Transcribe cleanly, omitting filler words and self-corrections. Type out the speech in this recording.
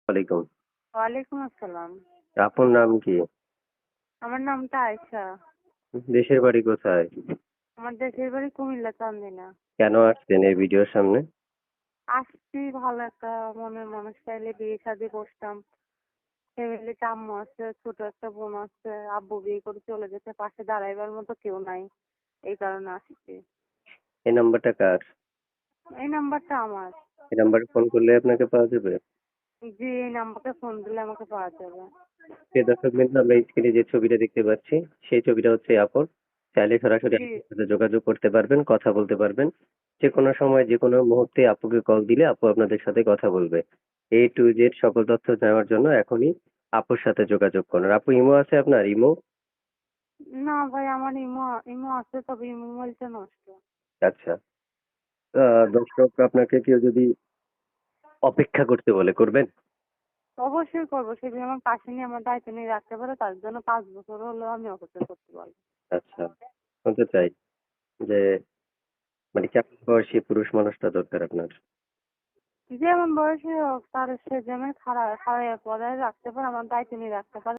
ওয়ালাইকুম। ওয়ালাইকুম আসসালাম। আপনার নাম কি? আমার নামটা আয়েশা। দেশের বাড়ি কোথায়? আমার দেশের বাড়ি কুমিল্লা চান্দিনা। কেন আসছেন এই ভিডিওর সামনে? আসছি ভালো একটা মনের মানুষ চাইলে বিয়ে শাদী করতাম। ফ্যামিলিতে আম্মু আছে, ছোট একটা বোন আছে, আব্বু বিয়ে করে চলে গেছে, পাশে দাঁড়াইবার মতো কেউ নাই। এই কারণে আসছি। এই নাম্বারটা কার? এই নাম্বারটা আমার। এই নাম্বারে ফোন করলে আপনাকে পাওয়া যাবে? জি, এই নাম্বারটা ফোন দিলে আমাকে পাওয়া যাবে। প্রিয় দর্শকবৃন্দ, আমরা স্ক্রিনে যে ছবিটা দেখতে পাচ্ছি, সেই ছবিটা হচ্ছে আপুর। চাইলে সরাসরি জি, আপুর সাথে যোগাযোগ করতে পারবেন, কথা বলতে পারবেন। যেকোনো সময় যেকোনো মুহূর্তে আপুকে কল দিলে আপু আপনাদের সাথে কথা বলবে। A to Z সকল তথ্য নেওয়ার জন্য এখনই আপুর সাথে যোগাযোগ করুন। আপু, ইমো আছে আপনার? ইমো? না ভাই, আমার ইমো ইমো আছে, তবে ইমো মোবাইলটা নষ্ট। আচ্ছা। দর্শক আপনাকে কেউ যদি অপেক্ষা করতে বলে, করবেন? অবশ্যই করবো, সে যদি আমার পাশে নিয়ে আমার দায়িত্ব নিয়ে রাখতে পারে, তার জন্য 5 বছর হলেও আমি অপেক্ষা করতে পারবো। আচ্ছা, শুনতে চাই যে মানে কেমন বয়সী পুরুষ মানুষটা দরকার আপনার? যেমন বয়সী হোক, তার সে যেমন খাড়ায় পড়ায় রাখতে পারে, আমার দায়িত্ব নিয়ে রাখতে পারে।